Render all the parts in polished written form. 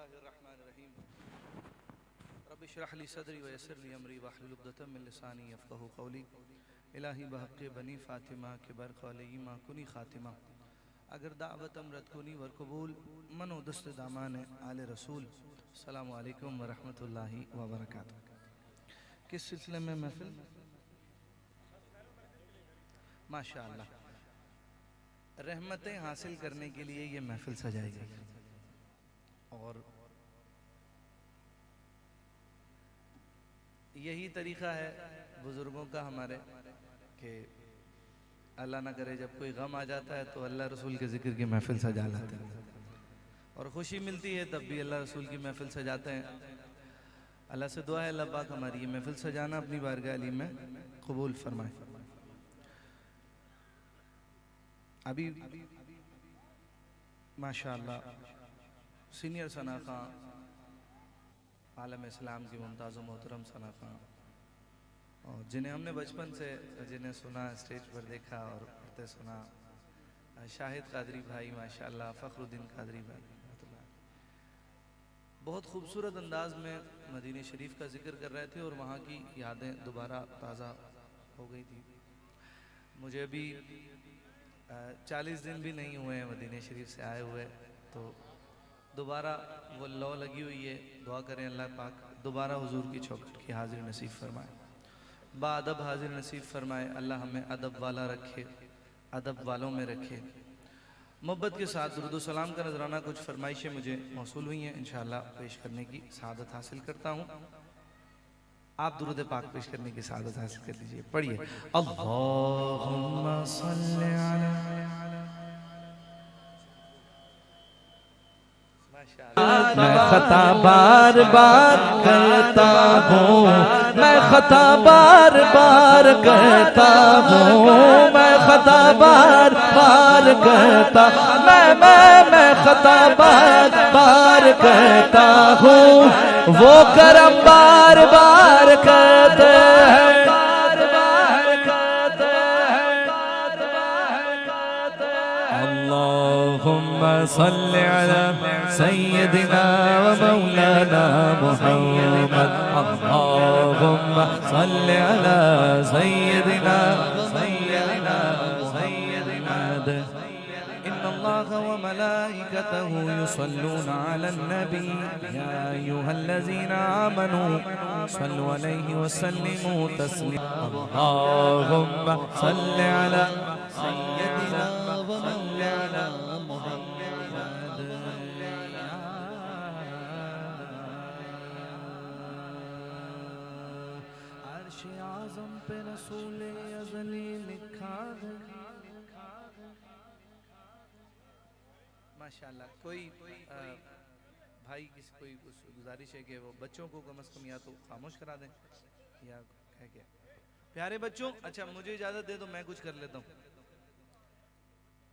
बिस्मिल्लाहिर्रहमानिर्रहीम रब्बि इश्रह ली सदरी व यस्सिर ली अमरी वहलुल उक़दतम मिन लिसानी यफ़क़हू क़ौली इलाही बहक़्क़ि बनी फ़ातिमा के बरक़ अलैहिमा कुनी ख़ातिमा अगर दावतम रद कुनी वर कबूल मनो दस्त दामान आले रसूल। अस्सलामु अलैकुम व रहमतुल्लाहि व बरकातुहू। किस सिलसिले में महफ़िल? माशाअल्लाह, रहमतें हासिल करने के लिए ये महफ़िल सजाई गई और यही तरीक़ा है बुज़ुर्गों का हमारे कि अल्लाह ना करे जब कोई गम आ जाता है तो अल्लाह रसूल के ज़िक्र की महफ़िल सजा लाते हैं, और ख़ुशी मिलती है तब भी अल्लाह रसूल की महफ़िल सजाते हैं। अल्लाह से दुआ है अल्लाह पाक हमारी ये महफ़िल सजाना अपनी बारगाह अली में कबूल फरमाए। अभी माशाअल्लाह सीनियर सना खां, आलम इस्लाम की मुमताज़ मोहतरम सना खां, और जिन्हें हमने बचपन से जिन्हें सुना, स्टेज पर देखा और पढ़ते सुना, शाहिद कादरी भाई माशाअल्लाह, फ़खरुद्दीन कादरी भाई बहुत खूबसूरत अंदाज में मदीने शरीफ का ज़िक्र कर रहे थे और वहाँ की यादें दोबारा ताज़ा हो गई थी। मुझे अभी 40 दिन भी नहीं हुए हैं मदीने शरीफ से आए हुए, तो दोबारा वो लौ लगी हुई है। दुआ करें अल्लाह पाक दोबारा हुजूर की चौखट की हाजिर नसीब फरमाए, बाअदब हाजिर नसीब फरमाए। अल्लाह हमें अदब वाला रखे, अदब वालों में रखे। मोहब्बत के साथ दुरूद सलाम का नजराना कुछ फरमाइशें मुझे मौसूल हुई हैं, इंशाअल्लाह पेश करने की सआदत हासिल करता हूँ। आप दुरूद पाक पेश करने की सआदत हासिल कर लीजिए। पढ़िए अल्लाहुम्मा सल्ली अला। मैं खता बार बार करता हूँ, मैं खता बार बार करता हूँ, मैं खता बार बार करता, मैं खता बार बार करता हूँ, वो करम बार बार करते हैं। अल्लाहुम्मा सल्ली अला सय्यदिना व मौलाना मुहम्मद। अल्लाहुम्मा सल्ली अला सय्यदिना मुहम्मद। इन्नल्लाह व मलाइकतहु युसल्लूना अलन नबी या अय्युहल्लज़ीना आमनू सल्लु अलैहि व सल्लिमू तस्लीमा। अल्लाहुम्मा सल्ली अला सय्यदिना व मौलाना मुहम्मद। अर्श आज़म पे रसूल अज़ली लिखा है। माशाअल्लाह। कोई भाई किसी कोई गुजारिश है कि वो बच्चों को कम से कम या तो खामोश करा दें या है क्या प्यारे बच्चों। अच्छा मुझे इजाजत दे दो, मैं कुछ कर लेता हूँ।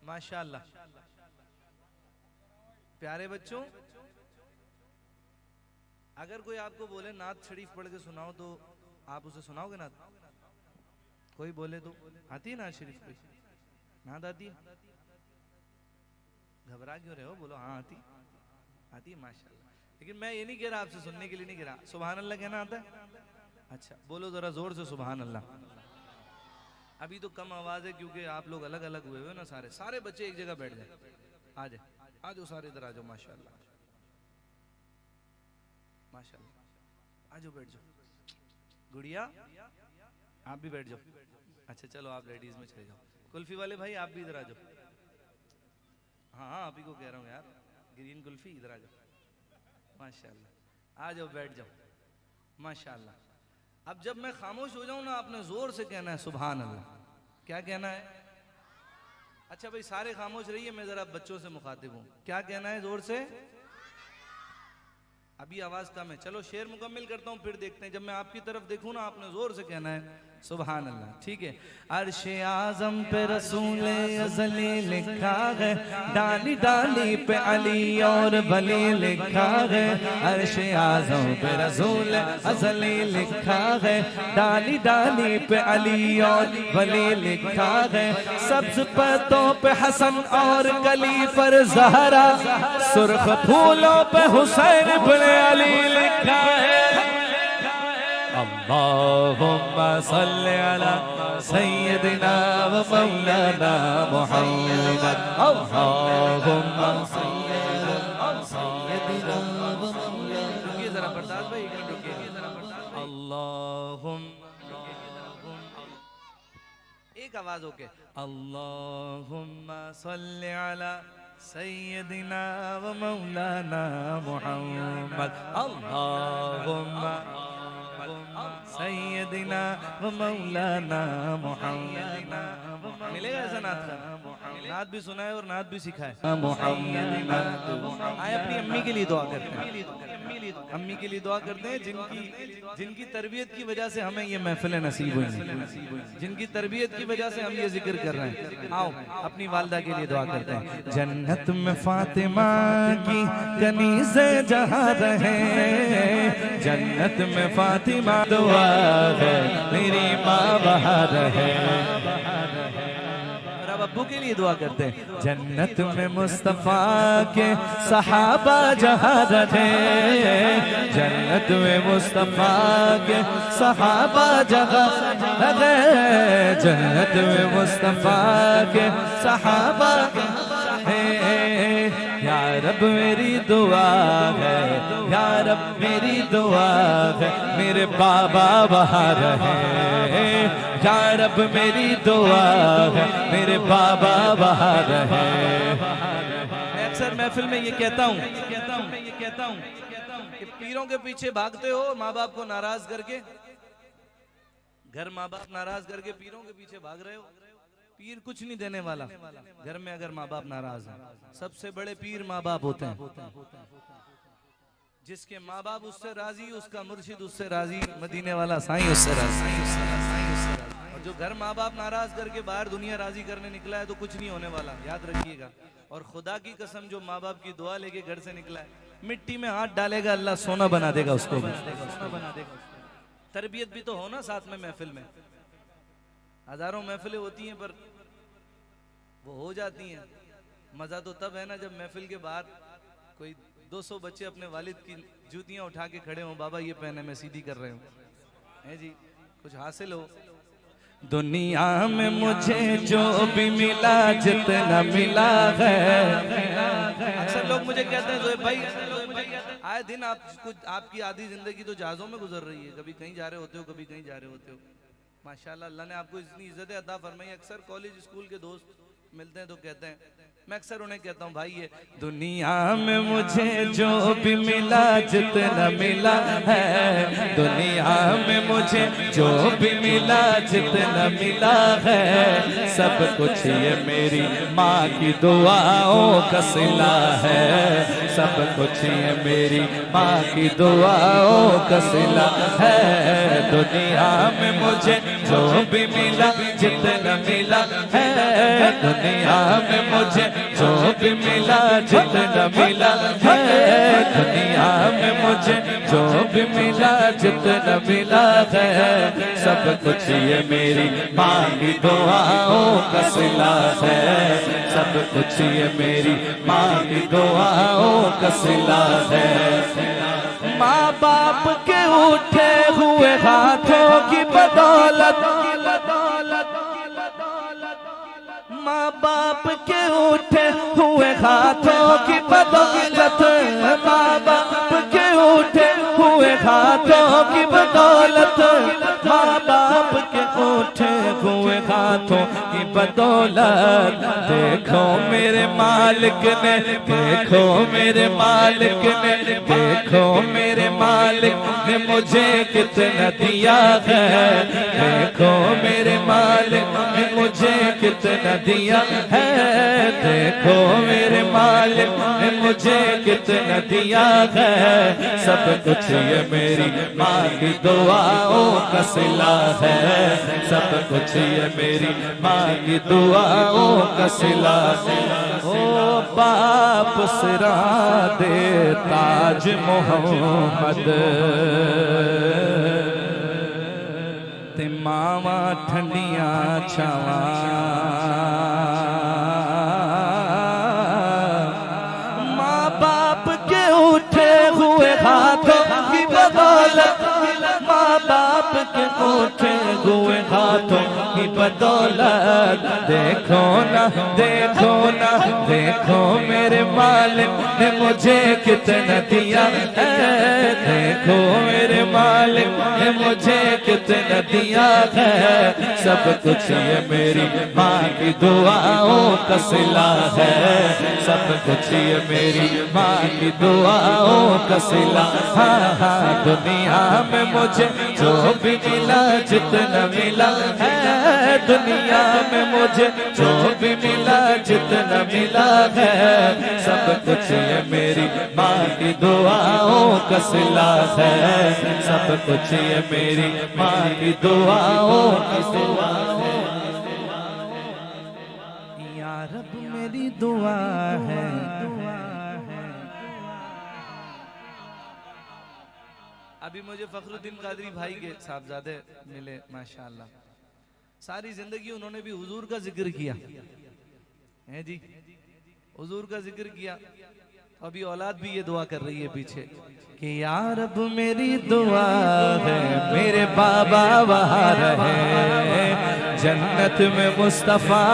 माशाअल्लाह प्यारे बच्चों, अगर कोई आपको बोले नात शरीफ पढ़ के सुनाओ तो आप उसे सुनाओगे नात? कोई बोले तो आती है नात शरीफ? कोई नात आती है? घबरा क्यों रहे हो? बोलो हाँ आती आती है माशाअल्लाह। लेकिन मैं ये नहीं कह रहा आपसे सुनने के लिए नहीं कह रहा। सुभान अल्लाह कहना आता है? अच्छा बोलो जरा जोर से सुभान अल्लाह। अभी तो कम आवाज है क्योंकि आप लोग अलग अलग हुए हो ना। सारे सारे बच्चे एक जगह बैठ जाए। आ जाए आ जाओ सारे इधर आ जाओ। माशाअल्लाह माशाअल्लाह आ जाओ बैठ जाओ। गुड़िया आप भी बैठ जाओ। अच्छा चलो आप लेडीज में चले जाओ। कुल्फी वाले भाई आप भी इधर आ जाओ। हाँ हाँ आप ही को कह रहा हूँ यार, ग्रीन कुल्फी इधर आ जाओ। माशाअल्लाह आ जाओ बैठ जाओ। माशाअल्लाह। अब जब मैं खामोश हो जाऊं ना, आपने जोर से कहना है सुभान अल्लाह। क्या कहना है? अच्छा भाई सारे खामोश रहिए, मैं जरा बच्चों से मुखातिब हूं। क्या कहना है जोर से? अभी आवाज कम है। चलो शेर मुकम्मिल करता हूं फिर देखते हैं। जब मैं आपकी तरफ देखूं ना, आपने जोर से कहना है सुभान अल्लाह। ठीक है, अर्शे आजम पे रसूल अज़ली लिखा है, डाली डाली पे अली और वली लिखा है। अर्शे आजम पे रसूल अज़ली लिखा है, डाली डाली पे अली और वली लिखा है। सब्ज पत्तों पे हसन और कली पर ज़हरा, सुर्ख फूलों पे हुसैन इब्न अली लिखा है। अल्लाहुम्मा सल्ली अला सय्यदिना व मौलाना मुहम्मद। अल्लाहुम्मा सल्ली अला सय्यदिना व मौलाना। रुकिए जरा बरदास भाई, एक मिनट रुकिए। अल्लाहुम्मा, एक आवाज ओके। अल्लाहुम्मा सल्ली अला सय्यदिना व मौलाना मुहम्मद। अल्लाहुम्मा सय्यदिना व मौलाना मुहम्मद। मिलेगा ऐसा नात का? नात भी सुना है और नात भी सीखा है। आए अपनी अम्मी के लिए दुआ करते हैं, अम्मी के लिए दुआ करते हैं जिनकी तरबियत की वजह से हमें ये महफिल नसीब हुई, जिनकी तरबियत की वजह से हम ये जिक्र कर रहे हैं। आओ अपनी वालदा के लिए दुआ करते हैं। जन्नत में फातिमा की कनीज़े जहाँ रहे, जन्नत में फातिमा दुआ है मेरी माँ वहाँ रहे। अब्बू के लिए दुआ करते हैं। जन्नत में मुस्तफा के सहाबा जहाँ रहे, जन्नत में मुस्तफा के सहाबा जहाँ रहे, जन्नत में मुस्तफा के सहाबा है। या रब मेरी दुआ है, या रब मेरी दुआ है मेरे बाबा वहाँ रहे। या रब मेरी दुआ है मेरे बाबा वहाँ रहे। मैं अक्सर महफिल में ये कहता हूँ कि पीरों के पीछे भागते हो माँ बाप को नाराज करके, घर माँ बाप नाराज करके पीरों के पीछे भाग रहे हो। पीर कुछ नहीं देने वाला घर में अगर माँ बाप नाराज हैं। सबसे बड़े पीर माँ बाप होते हैं। जिसके माँ बाप उससे राजी, उसका मुर्शिद उससे राजी, मदीने वाला साईं उससे राजी। और जो घर माँ बाप नाराज करके बाहर दुनिया राजी करने निकला है तो कुछ नहीं होने वाला, याद रखिएगा। और खुदा की कसम जो माँ बाप की दुआ लेके घर से निकला है, मिट्टी में हाथ डालेगा अल्लाह सोना बना देगा उसको भी। तरबियत भी तो हो ना साथ में महफिल में। हजारों महफिलें होती हैं पर वो हो जाती हैं। मजा तो तब है ना जब महफिल के बाहर कोई 200 बच्चे अपने वालिद की जूतियां उठा के खड़े हों, बाबा ये पहने मैं सीधी कर रहे हूँ, है जी, कुछ हासिल हो। दुनिया में मुझे जो भी मिला जितना मिला है। अक्सर लोग मुझे कहते हैं जोए भाई आए दिन आपकी आधी जिंदगी तो जहाजों में गुजर रही है, कभी कहीं जा रहे होते हो, कभी कहीं जा रहे होते हो। माशाल्लाह अल्लाह ने आपको इतनी इज्जत अता फरमाई। अक्सर कॉलेज स्कूल के दोस्त मिलते हैं तो कहते हैं, मैं अक्सर उन्हें कहता हूँ भाई ये दुनिया में मुझे जो भी मिला जितना मिला है, दुनिया में मुझे जो भी मिला जितना मिला है, सब कुछ ये मेरी माँ की दुआओं का सिला है। सब कुछ ये मेरी माँ की दुआओं का सिला है। दुनिया में मुझे जो भी मिला जितना मिला है, दुनिया में मुझे जो भी मिला जितना मिला है, दुनिया में मुझे जो भी मिला जितना मिला है, सब कुछ ये मेरी माँ की दुआओं का सिला है। सब कुछ ये मेरी माँ की दुआओं का सिला है। माँ बाप के उठे हुए हाथों की बदौलत, माँ बाप के उठे हुए हाथों की बदौलत, माँ बाप के उठे हुए हाथों की बदौलत, माँ बाप के उठे हुए हाथों की बदौलत बदौलत, देखो मेरे मालिक ने, देखो मेरे मालिक ने, देखो मेरे मालिक ने मुझे कितना दिया है, देखो मेरे मालिक ने मुझे कितना दिया है, देखो मेरे मालिक ने मुझे कितना दिया है। सब कुछ ये मेरी माँ की दुआओं का सिला है, सब कुछ ये मेरी माँ की दुआओं का सिला है। ओ बाप सिरा दे ताज मोहम्मद, ते मावा ठंडियां छावा, माँ बाप के उठे हुए हाथों की बदौलत, माँ बाप के उठे हुए हाथों की बदौलत, देखो ना देखो ना देखो मेरे मालिक ने मुझे कितना दिया है, देखो मेरे मालिक ने मुझे कितना दिया है। सब कुछ ये मेरी माँ की दुआओं का सिला है, सब कुछ ये मेरी माँ की दुआओं का सिला। हाँ हाँ दुनिया में मुझे जो भी मिला जितना मिला है, दुनिया में मुझे जो भी मिला जितना मिला है, सब कुछ ये मेरी माँ की दुआओं का सिला है, सब कुछ ये मेरी माँ की दुआओं का सिला है। या रब मेरी दुआ है, अभी मुझे फखरुद्दीन कादरी भाई के साहबजादे मिले माशाअल्लाह, सारी जिंदगी उन्होंने भी हुजूर का जिक्र किया है जी, हुजूर का जिक्र किया। तो अभी औलाद भी ये दुआ कर रही है पीछे कि या रब मेरी दुआ है मेरे बाबा वहाँ रहे, जन्नत में मुस्तफा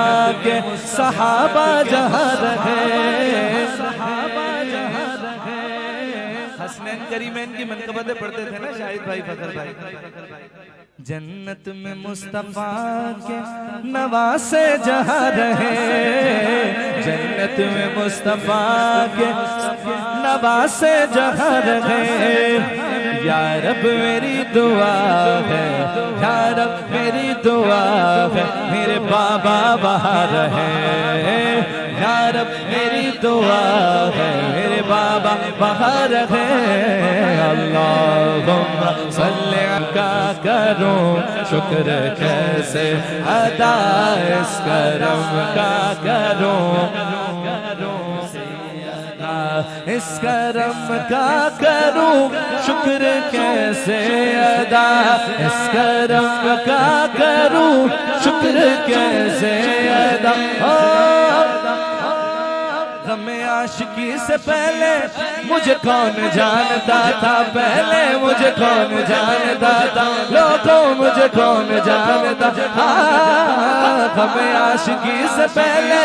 के सहाबा जहाँ रहे, हसनैन करीमैन की मनकबतें पढ़ते थे ना शाहिद भाई फखर भाई। जन्नत में मुस्तफा के नवासे जहाँ रहे, जन्नत में मुस्तफा के नवासे जहाँ रहे, या रब मेरी दुआ है, या रब मेरी दुआ है मेरे बाबा वहाँ रहे, या रब मेरी दुआ है मेरे बाबा वहाँ रहे। अल्लाहुम्मा सल्ली का करूं शुक्र कैसे अदा इस करम का करूं, इस करम का करूं शुक्र कैसे अदा, इस करम का करूं शुक्र कैसे अदा। गमे आशिकी से पहले मुझे कौन जानता था, पहले मुझे कौन जानता था, लोगों मुझे कौन जानता था। गमे आशिकी से पहले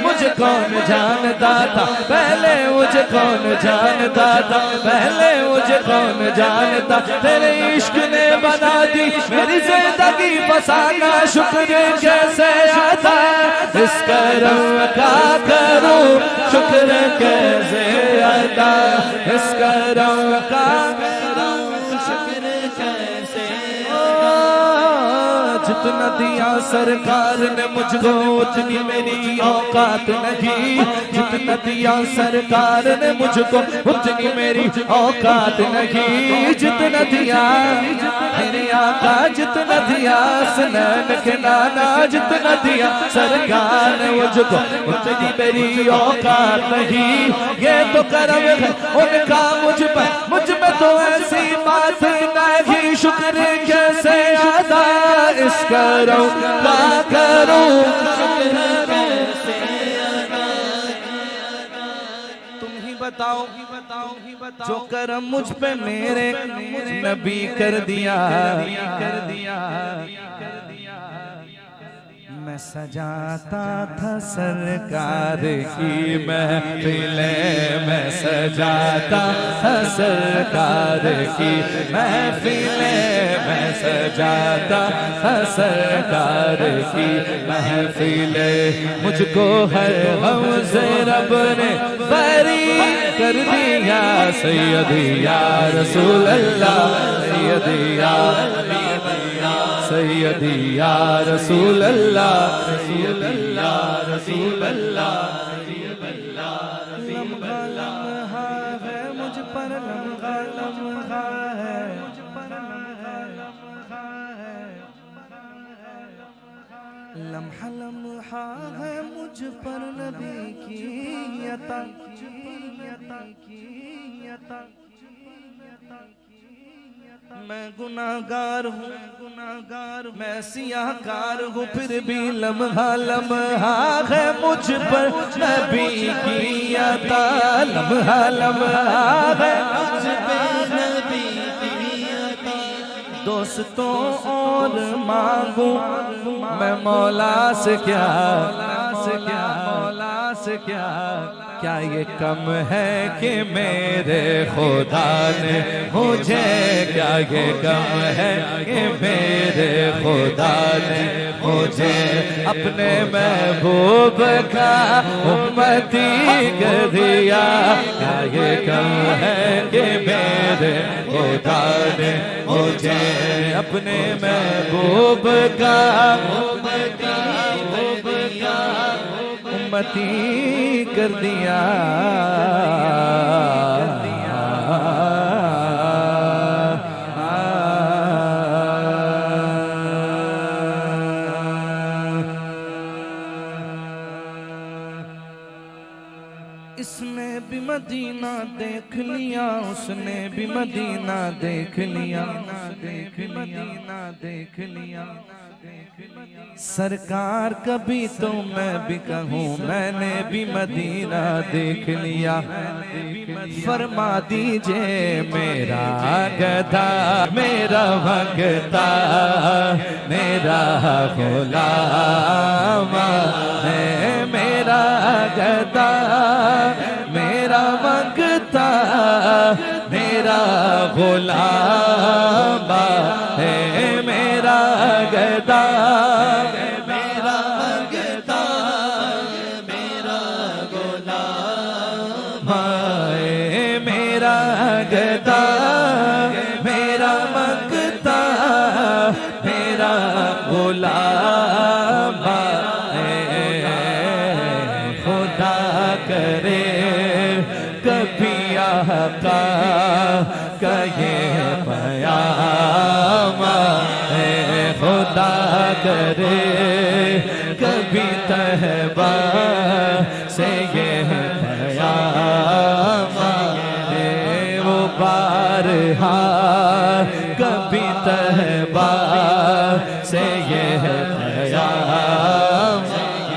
मुझे कौन जानता था, पहले मुझे कौन जानता था, पहले मुझे कौन जानता। तेरे इश्क ने बना दी मेरी जिंदगी फसाना शुक्र कैसे अदा, इस करम का करूं शुक्र कैसे अदा, इस करम का करूं शुक्र कैसे अदा। जितना दिया सरकार ने मुझको उतनी मेरी औकात नहीं, जितना दिया सरकार ने मुझको उतनी मेरी औकात नहीं, जितना दिया मेरे आका जितना दिया सनैन के नाना, जितना दिया सरकार ने मुझको उतनी मेरी औकात नहीं। ये तो करम है उनका मुझ पर, मुझ में तो ऐसी बात नहीं, शुक्र कैसे अदा इस करम का करूं शुक्र कैसे अदा। तुम ही बताओ जो करम मुझ पे मेरे नबी कर दिया, मैं सजाता था सरकार की महफिलें, मैं सजाता था सरकार की महफिलें, मैं सजाता था सरकार की महफिलें। मुझको हर गम से रब ने बरी कर दिया, सैयदी या रसूल अल्लाह, सैयदी या सैयदी या रसूल अल्लाह, सैयदी या रसूल अल्लाह। लम्हा लम्हा है मुझ पर, लम्हा लम्हा है मुझ पर, लम्हा लम्हा है मुझ पर नबी की अता, मैं गुनाहगार हूँ, मैं सियाहकार हूँ, फिर भी लम्हा लम्हा है मुझ पर नबी की अता, लम्हा लम्हा है मुझ पर नबी की अता। दोस्तों और मांगू मैं मौला से क्या, मौला से क्या, क्या ये कम है कि मेरे खुदा ने मुझे, क्या ये कम है कि मेरे खुदा ने मुझे अपने महबूब का उम्मती कर दिया। क्या ये कम है कि मेरे खुदा ने मुझे अपने महबूब का उम्मती कर दिया। इसने भी मदीना देख लिया, उसने भी मदीना देख लिया, मदीना देख लिया। सरकार कभी तो मैं भी कहूँ मैंने भी मदीना देख लिया। फरमा दीजिए मेरा गधा, मेरा भगता, मेरा गुलाम है, मेरा गधा, मेरा भगता, मेरा गुलाम है, मेरा गधा, मेरा गधा, मेरा गुलाम है, मेरा गधा, मेरा भगता, मेरा गुलाम है। खुदा करे कभी आका का ये पयाम है, खुदा करे कभी तहबा से ये पयाम है। वो बारहा कभी तहबा से ये पयाम।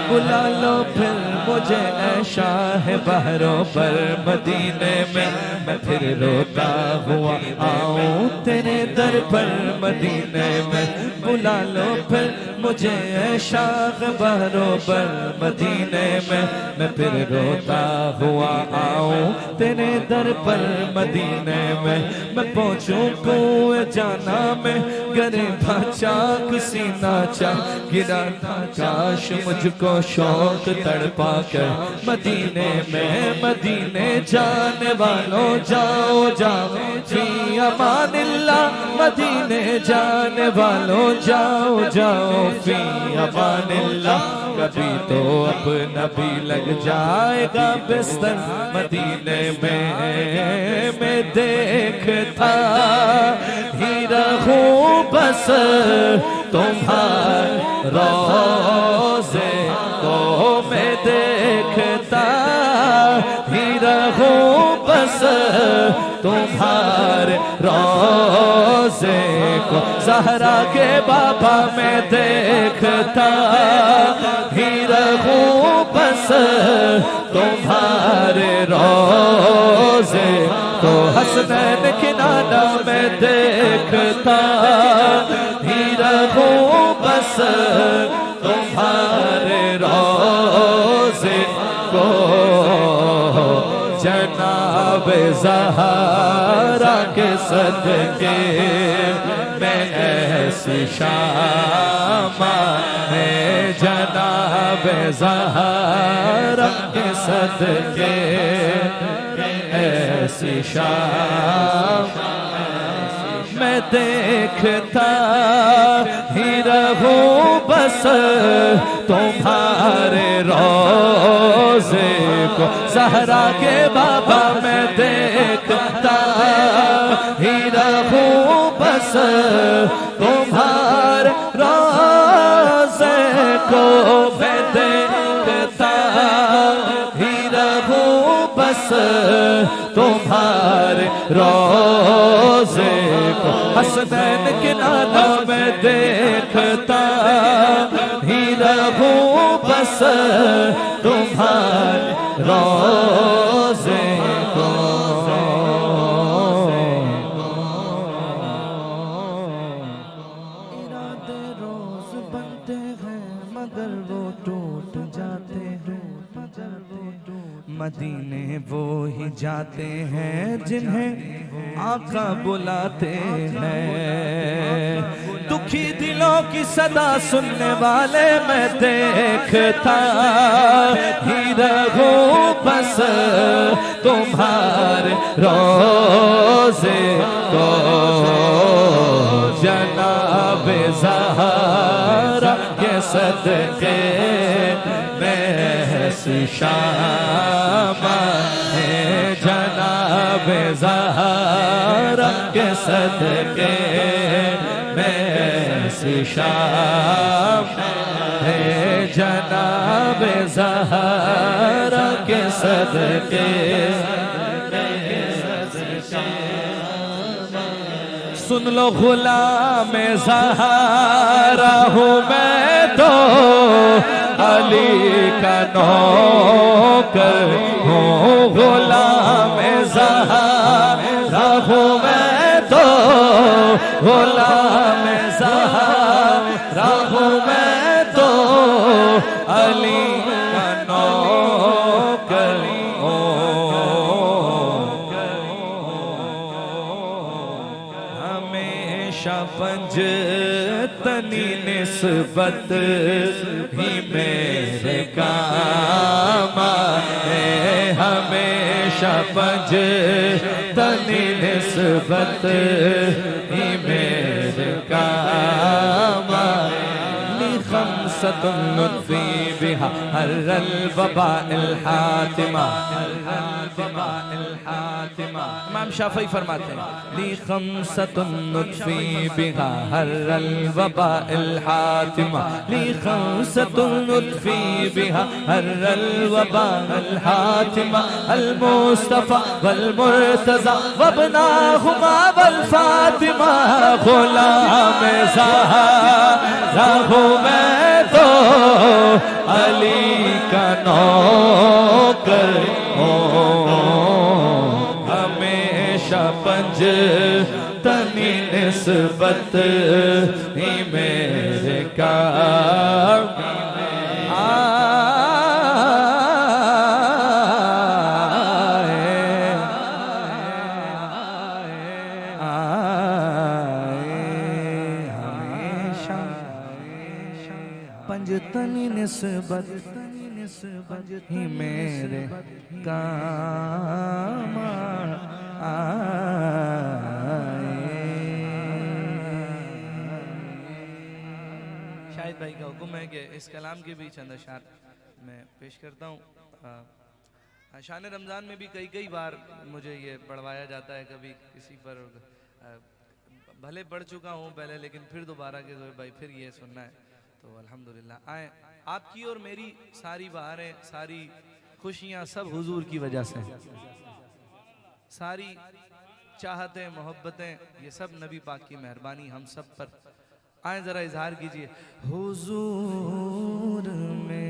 बुला लो फिर मुझे ऐ शाह बहरों पर मदीने में, मैं फिर रोता हुआ आऊं तेरे दर पर मदीने में। बुला लो फिर मुझे ऐ शाह बहरों पर मदीने में, मैं फिर रोता हुआ आऊं तेरे दर पर मदीने में। मैं पहुंचूं कुएं जाना में, गरे चाक सीना चा गिरा था काश मुझको शौक तड़पा कर मदीने में। मदीने जाने वालों जाओ जाओ फी अमानिल्लाह, मदीने जाने वालों जाओ जाओ फी अमानिल्लाह। कभी तो अपना भी लग जाएगा बिस्तर मदीने में। मैं देखता ही रहूं बस तुम्हारे रोज़े को, मैं देखता ही रहूं बस तुम्हारे रोज़े को। ज़हरा के बाबा मैं देखता ही रहूं बस तुम्हारे रोज़े को। हसनैन की नाना मैं देखता ही रहूं बस तुम्हारे ज़हरा के सदके मैं ऐसी शाम है जनाब ज़हरा के सदके ऐसी शाम मैं देखता ही रहूं बस तुम्हारे रोज़े को ज़हरा के बाबा मैं देखता ही रहूं बस तुम्हारे रोज़े को मैं देखता ही रहूं बस तुम्हारे रोज़े को हसनैन के नाना मैं देखता ही रहूं बस तुम्हारे रोज़े को इरादे रोज बनते हैं मगर वो टूट जाते हैं मदीने वो ही जाते हैं जिन्हें आका बुलाते हैं दुखी दिलों की सदा सुनने वाले मैं देखता ही रहूं बस तुम्हारे रोज़े को जनाब ज़हरा के सदके मैं ऐसी शाम है जनाब ज़हरा के सदके मैं ऐसी शाम है जनाब ज़हरा के सदके सुन लो गुलाम ज़हरा हूँ मैं तो अली का नौकर हूँ गुलाम ज़हरा हूँ मैं तो गुलाम ज़हरा हूँ मैं तो अली का नौकर हमेशा पंजतनी निस्बत ही मेरे काम है हमेशा पंजतनी निस्बत ही मेरे काम खमसतुन नुत्फ़ी बिहा हर्रल वबाइल हातिमा इमाम शाफ़ी फरमाते हैं ली खमसतुन नुत्फ़ी बिहा हर्रल वबाइल हातिमा ली खमसतुन नुत्फ़ी बिहा हर्रल वबाइल हातिमा अल मुस्तफ़ा वल मुर्तज़ा वबनाहुमा वल फातिमा गुलाम ज़हरा हूँ मैं तो अली का नौकर हमेशा पंजतनी निस्बत ही मेरे काम पंजतनी निस्बत ही मेरे काम शाहिद भाई का हुक्म है कि इस कलाम के भी चंद अशार मैं पेश करता हूँ। शान रमज़ान में भी कई बार मुझे ये पढ़वाया जाता है, कभी किसी पर भले पढ़ चुका हूँ पहले, लेकिन फिर दोबारा के भाई फिर ये सुनना है, तो अल्हम्दुलिल्लाह आए। आपकी और मेरी सारी बहारें, सारी खुशियाँ सब हुजूर की वजह से, सारी चाहतें मोहब्बतें ये सब नबी पाक की मेहरबानी हम सब पर। आए ज़रा इजहार कीजिए हुजूर मेरी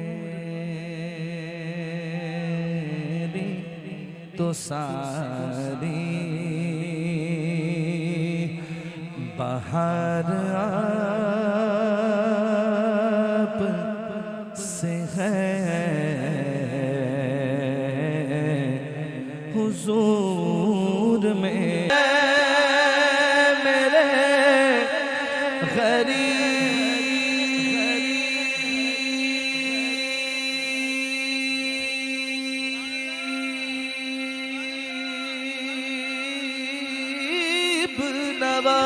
तो सारी बहार आप से है हुजूर हजूर में मेरे गरीब नवाज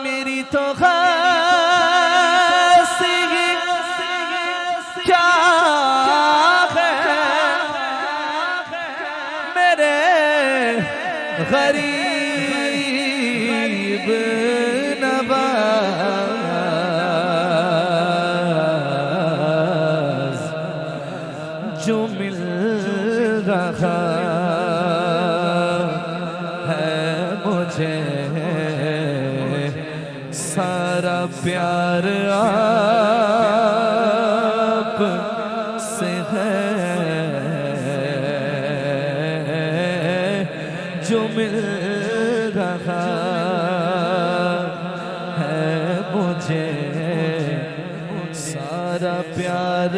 मेरी तो खासी क्या है मेरे गरीब नवाज जो मिल रहा है मुझे सारा प्यार आप से है जो मिल रहा है मुझे सारा प्यार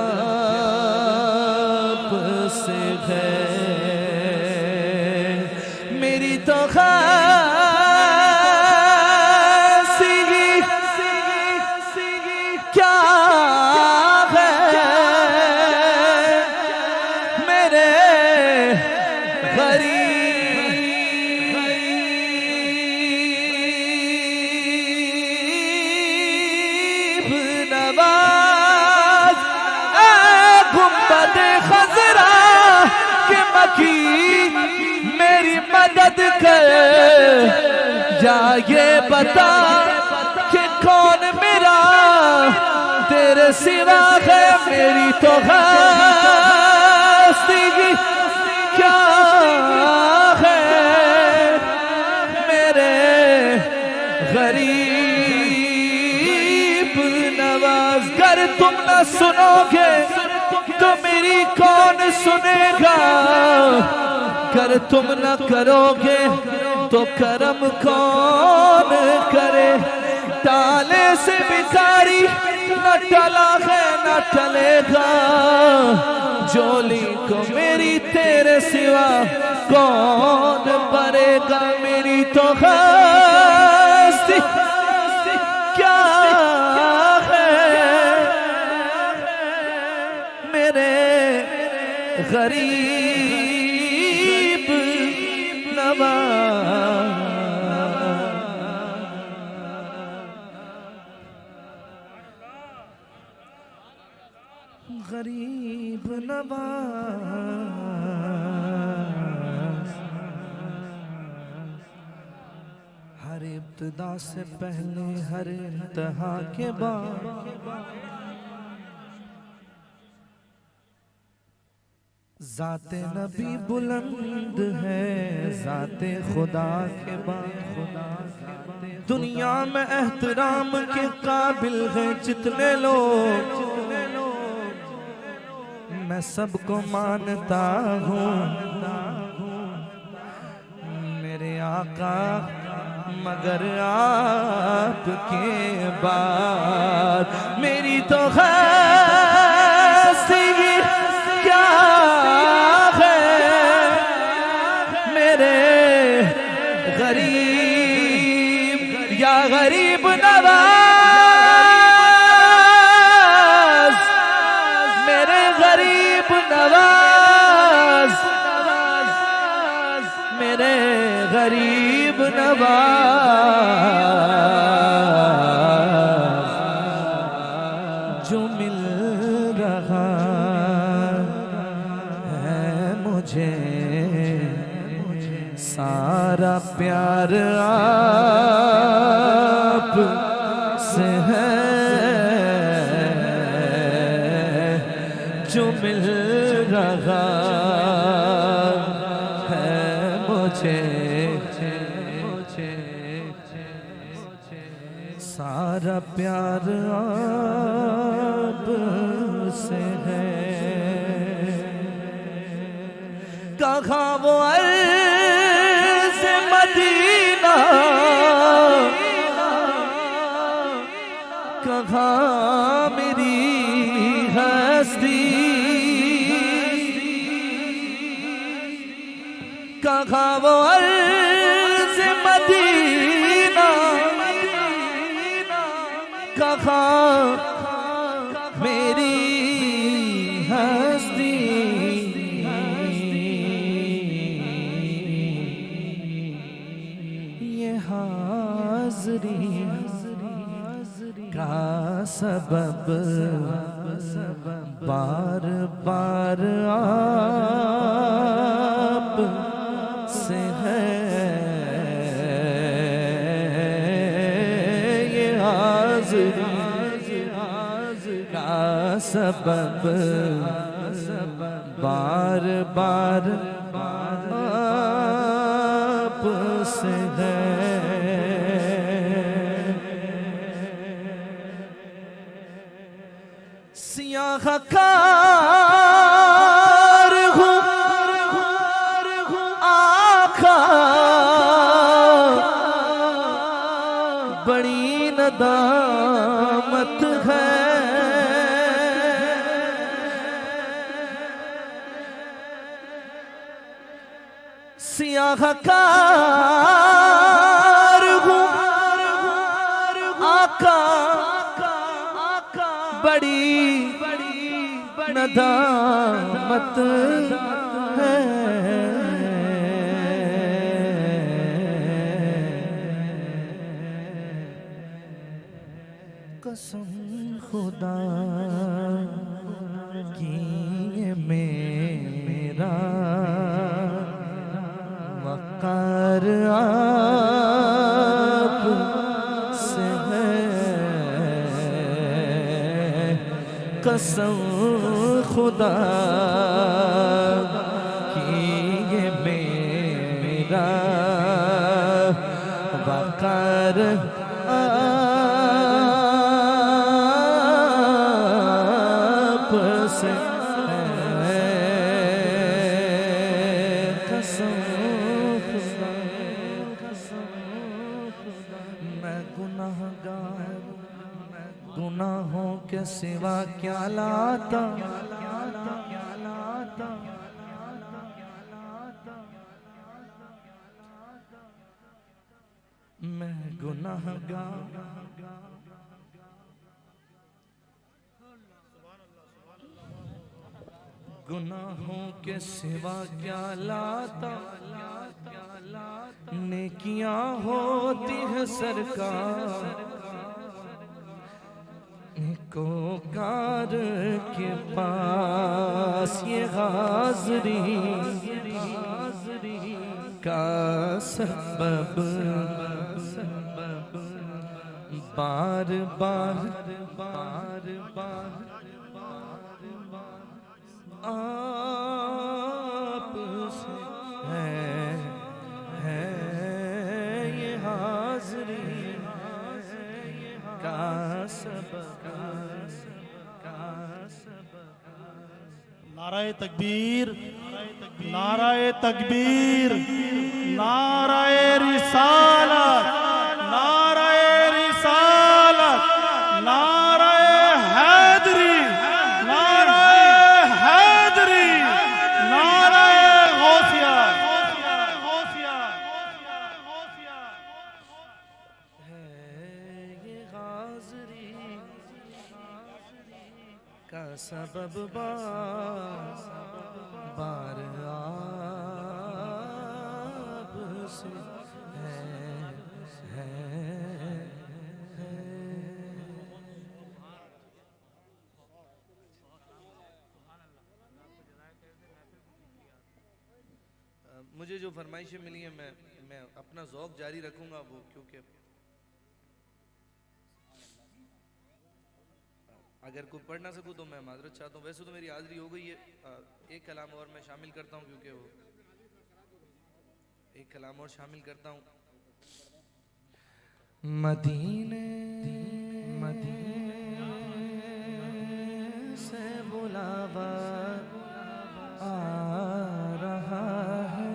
आप से है मेरी तो क्या है मेरे गरीब नवाज गुंबद खजरा के मकी मेरी मदद कर या ये बता कि कौन मेरा तेरे सिवा है मेरी तो हस्ती क्या है मेरे गरीब नवाज कर तुम न सुनोगे तो मेरी कौन सुनेगा कर तुम न करोगे तो करम कौन करे ताले से भिखारी न टला है न टलेगा जोली को मेरी तेरे सिवा कौन भरेगा मेरी तो हस्ती क्या है मेरे गरीब नवाज गरीब नवाज हर इब्तिदा से पहले हर इंतहा के बाद ज़ाते नबी बुलंद है ज़ाते खुदा के बाद दुनिया में एहतराम के काबिल हैं जितने लोग मैं सबको मानता हूँ मेरे आका मगर आपके बाद मेरी तो हस्ती क्या है मेरे गरीब या गरीब नवाज मेरे गरीब नवाज मेरे गरीब नवाज जो मिल रहा है मुझे सारा प्यार आप से है जो मिल रहा है मुझे सारा प्यार आप से है कहाँ वो अर्ज़ मदीना कहाँ मेरी हस्ती कहा वो अर्ज़ मदीना, कहा मेरी हस्ती, ये हाज़री का सबब बार बार आप से है, ये हाज़री का सबब बार बार आप से है। सियाहकार हूँ आका, बड़ी नदामत है, सियाहकार हूँ आका, बड़ी नदामत है। कसम खुदा की ये मेरा वक़ार आप से है, कसम खुदा की ये मेरा वक़ार आप से है, कसम खुदा। मैं गुनाहगार गुनाहों के सिवा क्या लाता, मैं गुनाहगार गुनाहों के सिवा क्या लाता, नेकियां होती है सरकार नेकोकार के पास, ये हाज़री का सबब बार बार आप से है ये हाज़री का सबब। नाराए तकबीर, नाराए तकबीर, नाराए रिसालत, नाराए रिसालत, नाराए हैदरी, नाराए हैदरी, नाराए गौसिया। ये हाज़री का सबब बार आप से है। मुझे जो फरमाइशें मिली हैं मैं अपना ज़ौक़ जारी रखूंगा वो, क्योंकि अगर कोई पढ़ ना सकूँ तो मैं माजरत चाहता हूँ। वैसे तो मेरी हाज़री हो गई है, एक कलाम और मैं शामिल करता हूँ, क्योंकि वो एक कलाम और शामिल करता हूँ। मदीने से बुलावा आ रहा है,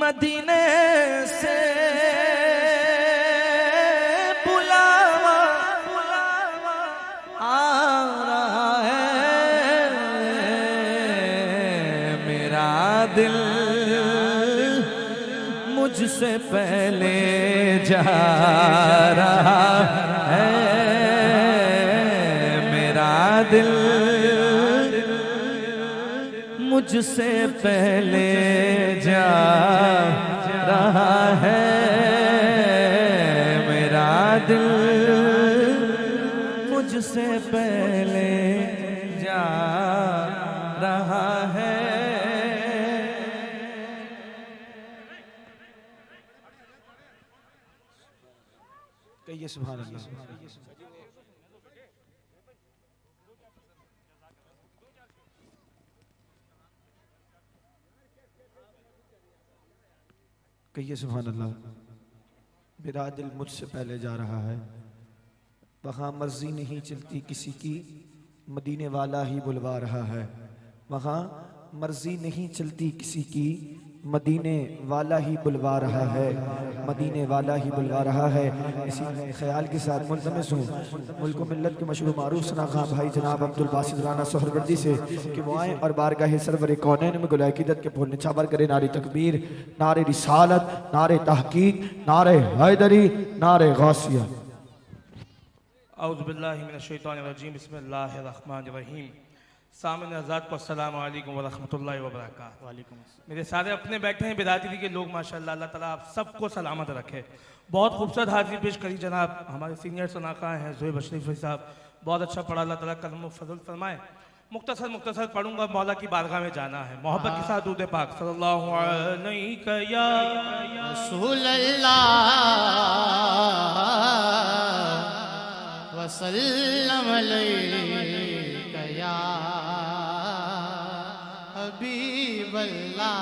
मदीने से बुलावा आ रहा है, दिल मुझसे पहले जा रहा है, मेरा दिल मुझसे पहले जा रहा है, मेरा दिल मुझसे पहले जा रहा है। कहिए सुभान अल्लाह। कहिए सुभान अल्लाह। मेरा दिल मुझसे पहले जा रहा है, वहाँ मर्जी नहीं चलती किसी की, मदीने वाला ही बुलवा रहा है। वहाँ मर्जी नहीं चलती किसी की, मदीने वाला ही बुलवा रहा है, मदीने वाला ही बुलवा रहा है। इसी ख्याल के साथ मुल्तमस हूँ मुल्क मिल्लत के मशहूर मारूफ सना खां भाई जनाब अब्दुल बासित राना सोहरवर्दी से कि वो आएँ और बारगाह सरवर कौनैन में गुल अकीदत के फूल निछावर करें। नारे तकबीर, नारे रिसालत, नारे तहकीक, नारे हैदरी, नारे गौसिया। औज़ु बिल्लाहि मिनश शैतानिर रजीम, बिस्मिल्लाहिर रहमानिर रहीम। सामने आज़ाद को अस्सलाम वालेकुम व रहमतुल्लाहि व बरकातहू। मेरे सारे अपने बैठे हैं बिरादरी के लोग, माशाअल्लाह, अल्लाह ताला आप सबको सलामत रखे। बहुत खूबसूरत हाजिरी पेश करी जनाब हमारे सीनियर सनाखा हैं ज़ोहैब अशरफ साहब, बहुत अच्छा पढ़ा, अल्लाह ताला करम व फज़ल फरमाए। मुख्तसर पढ़ूंगा, मौला की बारगाह में जाना है। मोहब्बत के साथ दूध पाक सल्लल्लाहु अलैहि या रसूल अल्लाह वसल्लम अलैका या हबीब अल्लाह।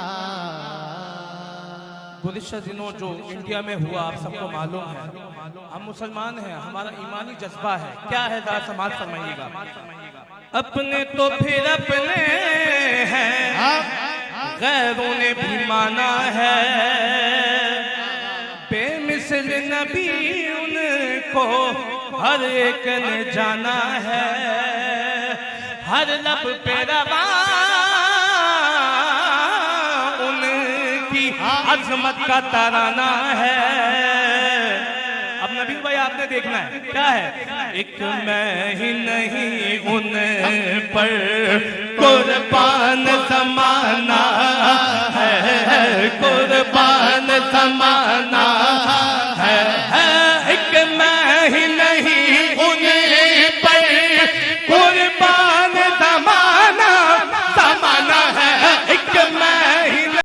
गुज़िश्ता दिनों जो इंडिया में हुआ आप सबको मालूम है। हम मुसलमान हैं, हमारा ईमानी जज्बा है। क्या है ज़रा समाज फरमाइएगा। अपने तो फिर अपने हैं, गैरों ने भी माना है, बेमिसल नबी उनको हर एक ने जाना है, हर लब पे रवा उनकी अजमत का तराना है। अब नबी भाई आपने देखना है क्या है। एक मैं ही नहीं उन पर कुर्बान समा